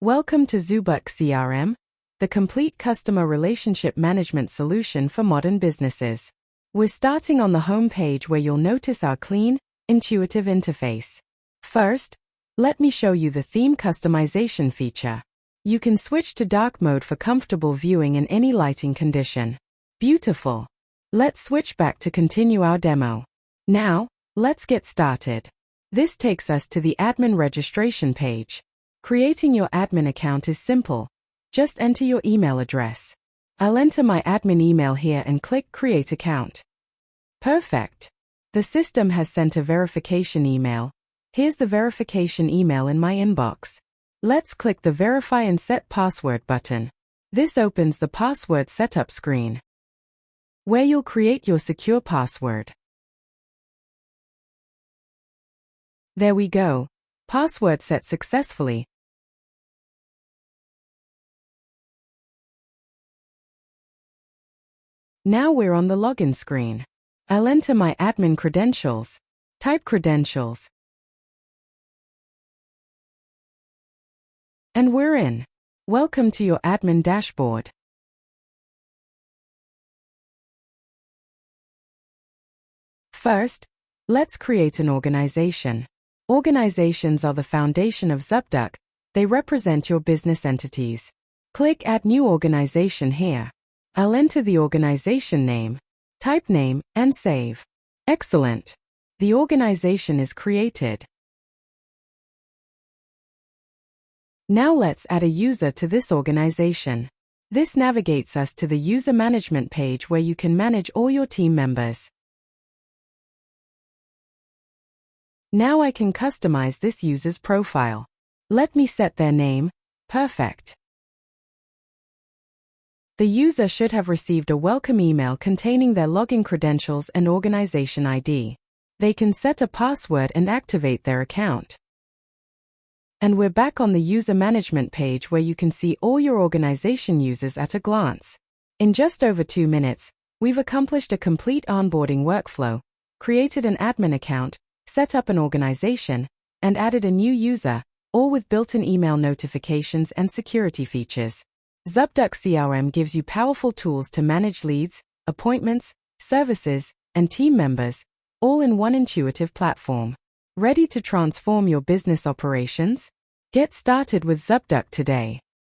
Welcome to Zubduq CRM, the complete customer relationship management solution for modern businesses. We're starting on the home page where you'll notice our clean, intuitive interface. First, let me show you the theme customization feature. You can switch to dark mode for comfortable viewing in any lighting condition. Beautiful. Let's switch back to continue our demo. Now, let's get started. This takes us to the admin registration page. Creating your admin account is simple. Just enter your email address. I'll enter my admin email here and click Create Account. Perfect. The system has sent a verification email. Here's the verification email in my inbox. Let's click the Verify and Set Password button. This opens the password setup screen, where you'll create your secure password. There we go. Password set successfully. Now we're on the login screen. I'll enter my admin credentials. Type credentials. And we're in. Welcome to your admin dashboard. First, let's create an organization. Organizations are the foundation of Zubduq. They represent your business entities. Click Add New Organization here. I'll enter the organization name, type name, and save. Excellent. The organization is created. Now let's add a user to this organization. This navigates us to the user management page where you can manage all your team members. Now I can customize this user's profile. Let me set their name. Perfect. The user should have received a welcome email containing their login credentials and organization ID. They can set a password and activate their account. And we're back on the user management page where you can see all your organization users at a glance. In just over 2 minutes, we've accomplished a complete onboarding workflow, created an admin account, set up an organization, and added a new user, all with built-in email notifications and security features. Zubduq CRM gives you powerful tools to manage leads, appointments, services, and team members, all in one intuitive platform. Ready to transform your business operations? Get started with Zubduq today.